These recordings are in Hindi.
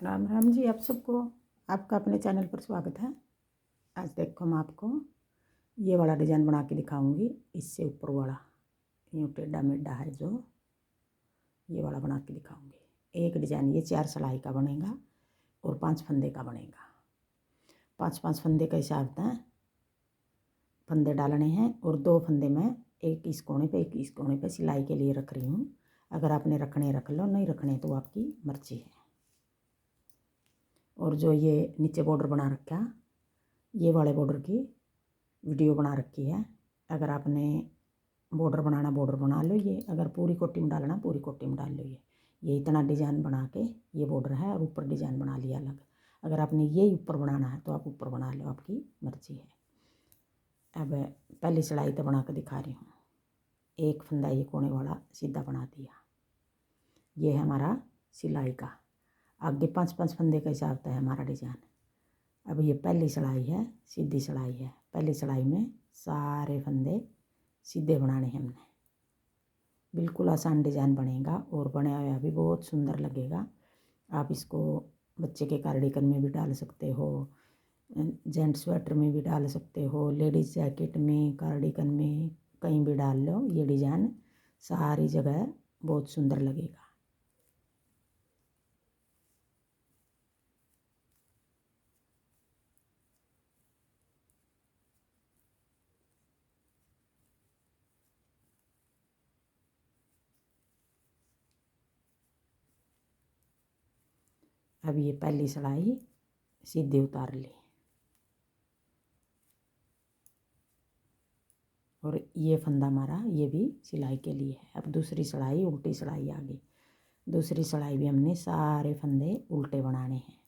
राम राम जी आप सबको। आपका अपने चैनल पर स्वागत है। आज देखो मैं आपको ये वाला डिज़ाइन बना के दिखाऊंगी। इससे ऊपर वाला यूँ टेढ़ा मेढ़ा है जो, ये वाला बना के दिखाऊंगी। एक डिज़ाइन ये 4 सिलाई का बनेगा और 5 फंदे का बनेगा। 5-5 फंदे का हिसाब था, फंदे डालने हैं और 2 फंदे मैं एक इस कोने पे एक इस कोने पे सिलाई के लिए रख रही हूँ। अगर आपने रखने रख लो, नहीं रखने तो आपकी मर्जी है। और जो ये नीचे बॉर्डर बना रखा, ये वाले बॉर्डर की वीडियो बना रखी है। अगर आपने बॉर्डर बनाना बॉर्डर बना लो, ये अगर पूरी कोटी में डालना पूरी कोटी में डाल लो। ये इतना डिज़ाइन बना के ये बॉर्डर है और ऊपर डिज़ाइन बना लिया अलग। अगर आपने ये ऊपर बनाना है तो आप ऊपर बना लो, आपकी मर्जी है। अब पहली सिलाई तो बना के दिखा रही हूँ। एक फंदा ये कोने वाला सीधा बना दिया। ये है हमारा सिलाई का। आगे 5-5 फंदे का हिसाब है हमारा डिज़ाइन। अब ये पहली सिलाई है, सीधी सिलाई है। पहली सिलाई में सारे फंदे सीधे बनाने हैं हमने। बिल्कुल आसान डिज़ाइन बनेगा और बनाया हुआ भी बहुत सुंदर लगेगा। आप इसको बच्चे के कार्डिगन में भी डाल सकते हो, जेंट्स स्वेटर में भी डाल सकते हो, लेडीज़ जैकेट में, कार्डिगन में, कहीं भी डाल लो। ये डिज़ाइन सारी जगह बहुत सुंदर लगेगा। अब ये पहली सिलाई सीधे उतार ली और ये फंदा हमारा ये भी सिलाई के लिए है। अब दूसरी सिलाई उल्टी सिलाई आ गई। दूसरी सिलाई भी हमने सारे फंदे उल्टे बनाने हैं।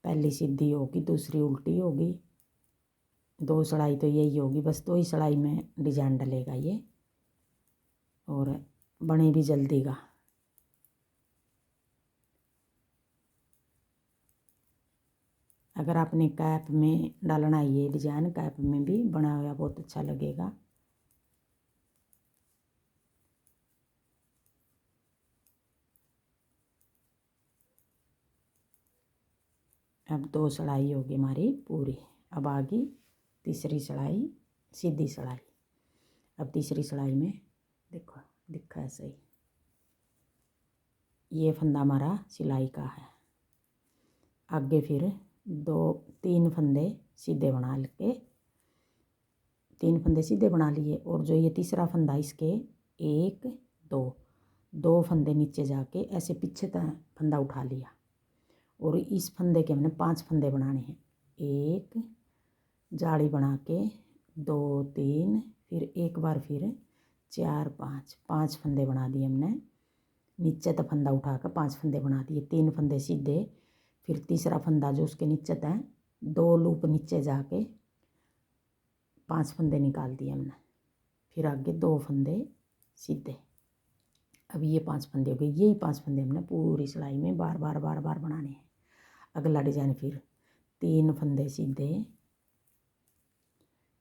पहली सीधी होगी, दूसरी उल्टी होगी। 2 सिलाई तो यही होगी, बस 2 ही सिलाई में डिजाइन डलेगा ये और बने भी जल्दी का। अगर आपने कैप में डालना है ये डिजाइन, कैप में भी बना हुआ बहुत अच्छा लगेगा। अब 2 सिलाई होगी हमारी पूरी। अब आ गई तीसरी सिलाई, सीधी सिलाई। अब तीसरी सिलाई में देखो दिखा है सही, ये फंदा हमारा सिलाई का है। आगे फिर 2-3 फंदे सीधे बना के, 3 फंदे सीधे बना लिए और जो ये तीसरा फंदा इसके 1-2 फंदे नीचे जाके ऐसे पीछे तक फंदा उठा लिया और इस फंदे के हमने 5 फंदे बनाने हैं। 1 जाली बना के 2-3, फिर एक बार फिर 4-5 फंदे बना दिए हमने। नीचे तक फंदा उठा कर 5 फंदे बना दिए। 3 फंदे सीधे, फिर तीसरा फंदा जो उसके नीचे था 2 लूप नीचे जाके 5 फंदे निकाल दिए हमने। फिर आगे 2 फंदे सीधे। अब ये 5 फंदे हो गए। यही 5 फंदे हमने पूरी सिलाई में बार बार बनाने हैं। अगला डिजाइन फिर 3 फंदे सीधे,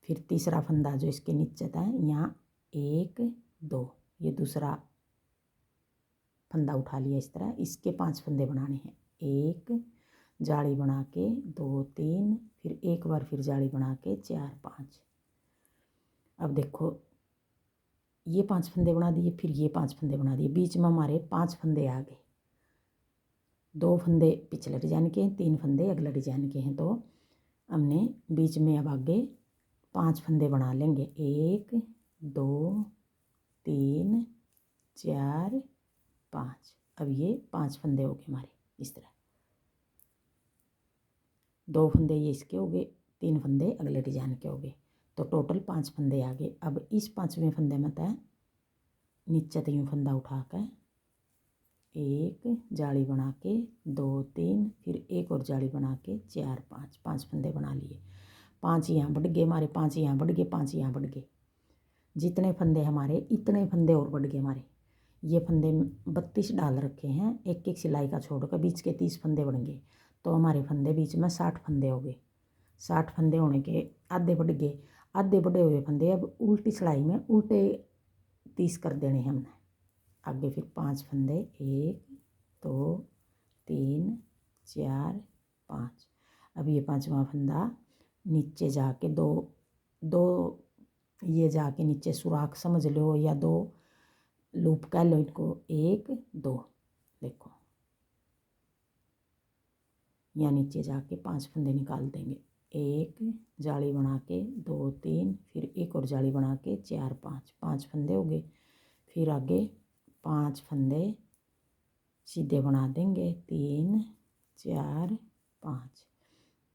फिर तीसरा फंदा जो इसके नीचे था यहाँ 1-2, ये दूसरा फंदा उठा लिया इस तरह। इसके 5 फंदे बनाने हैं। 1 जाली बना के 2-3, फिर एक बार फिर जाली बना के 4-5। अब देखो ये 5 फंदे बना दिए, फिर ये 5 फंदे बना दिए। बीच में हमारे 5 फंदे आ गए। 2 फंदे पिछले डिजाइन के हैं, 3 फंदे अगले डिजाइन के हैं। तो हमने बीच में अब आगे 5 फंदे बना लेंगे। 1-2-3 4-5। अब ये 5 फंदे हो गए हमारे इस तरह। 2 फंदे ये इसके हो गए, 3 फंदे अगले डिजाइन के हो गए, तो टोटल 5 फंदे आ गए। अब इस 5वें फंदे में तय नीचे तक फंदा उठा कर 1 जाली बना के 2-3, फिर एक और जाली बना के 4-5 फंदे बना लिए। 5 यहाँ बढ़ गए हमारे, 5 यहाँ बढ़ गए, 5 यहाँ बढ़ गए। जितने फंदे हमारे इतने फंदे और बढ़ गए हमारे। ये फंदे 32 डाल रखे हैं, एक एक सिलाई का छोड़कर बीच के 30 फंदे बढ़ गए। तो हमारे फंदे बीच में 60 फंदे हो गए। 60 फंदे होने के आधे बढ़ गए। आधे बढ़े हुए फंदे अब उल्टी सिलाई में उल्टे 30 कर देने हैं हमने। आगे फिर 5 फंदे 1 2 3 4 5। अब ये पांचवा फंदा नीचे जाके दो दो ये जाके नीचे सुराख समझ लो या दो लूप कह लो इनको, 1 2 देखो यहाँ नीचे जाके 5 फंदे निकाल देंगे, 1 जाली बना के 2 3 फिर एक और जाली बना के 4 5, 5 फंदे हो गए। फिर आगे 5 फंदे सीधे बना देंगे, 3 4 5।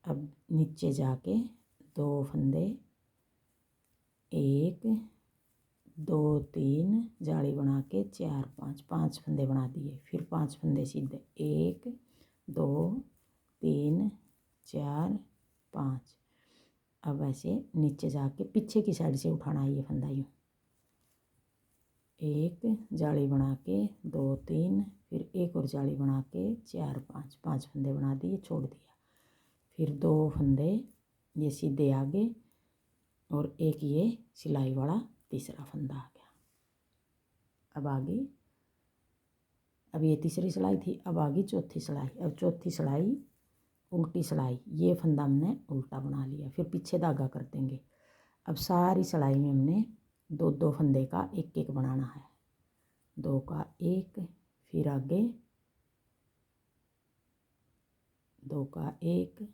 अब नीचे जाके 2 फंदे 1 2 3 जाली बना के 4 5, 5 फंदे बना दिए। फिर 5 फंदे सीधे 1 2 3 4 5। अब ऐसे नीचे जाके पीछे की साइड से उठाना है ये फंदा यूँ, 1 जाली बना के 2 3 फिर एक और जाली बना के 4 5, 5 फंदे बना दिए, छोड़ दिया। फिर 2 फंदे ये सीधे आगे और एक ये सिलाई वाला तीसरा फंदा आ गया। अब आगे, अब ये तीसरी सिलाई थी, अब आगे चौथी सिलाई। अब चौथी सिलाई उल्टी सिलाई, ये फंदा हमने उल्टा बना लिया, फिर पीछे धागा कर देंगे। अब सारी सिलाई में हमने 2 2 फंदे का एक एक बनाना है, 2 का 1 फिर आगे 2 का 1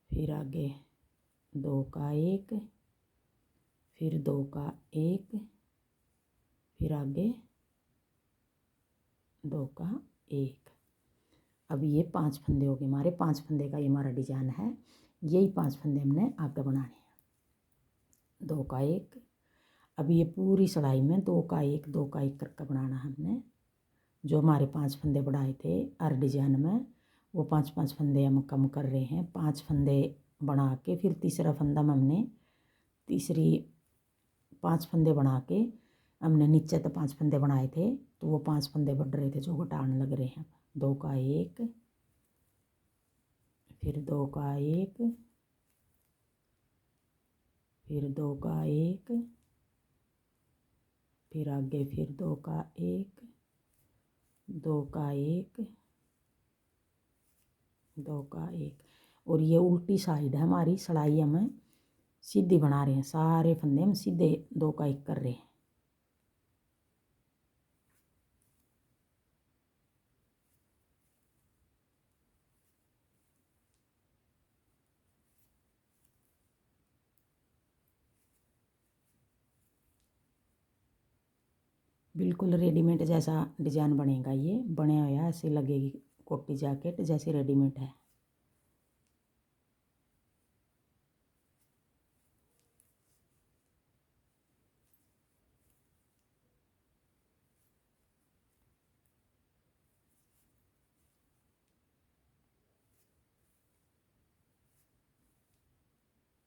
फिर आगे 2 का 1 फिर 2 का 1 फिर आगे 2 का 1। अब ये 5 फंदे हो गए हमारे, 5 फंदे का ये हमारा डिजाइन है। यही 5 फंदे हमने आगे बनाने हैं, 2 का 1। अब ये पूरी सिलाई में 2 का 1 2 का 1 करके बनाना है हमने। जो हमारे 5 फंदे बढ़ाए थे हर डिजाइन में, वो 5 5 फंदे हम कम कर रहे हैं। 5 फंदे बना के फिर तीसरा फंदा में हमने तीसरी 5 फंदे बना के हमने नीचे तो 5 फंदे बनाए थे, तो वो 5 फंदे बढ़ रहे थे जो घटाने लग रहे हैं। 2 का 1 फिर 2 का 1 फिर 2 का 1 फिर आगे फिर 2 का 1 2 का 1 2 का 1। और ये उल्टी साइड है हमारी सिलाई, हम सीधी बना रहे हैं, सारे फंदे हम सीधे 2 का 1 कर रहे हैं। बिल्कुल रेडीमेड जैसा डिजाइन बनेगा, ये बने हुआ ऐसे लगेगी कोटी जैकेट जैसे रेडीमेड है।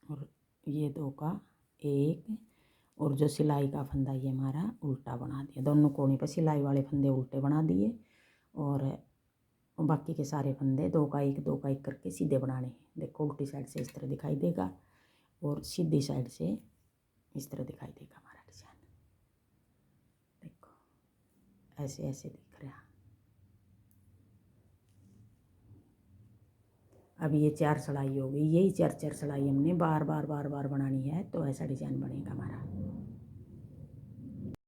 और ये 2 का 1 और जो सिलाई का फंदा ये हमारा उल्टा बना दिया, दोनों कोने पर सिलाई वाले फंदे उल्टे बना दिए और बाकी के सारे फंदे 2 का 1 2 का 1 करके सीधे बनाने हैं। देखो उल्टी साइड से इस तरह दिखाई देगा और सीधी साइड से इस तरह दिखाई देगा हमारा डिजाइन। देखो ऐसे ऐसे दिख रहा। अब ये 4 सिलाई हो गई, यही 4 4 सिलाई हमने बार बार बार बार बनानी है, तो ऐसा डिजाइन बनेगा हमारा।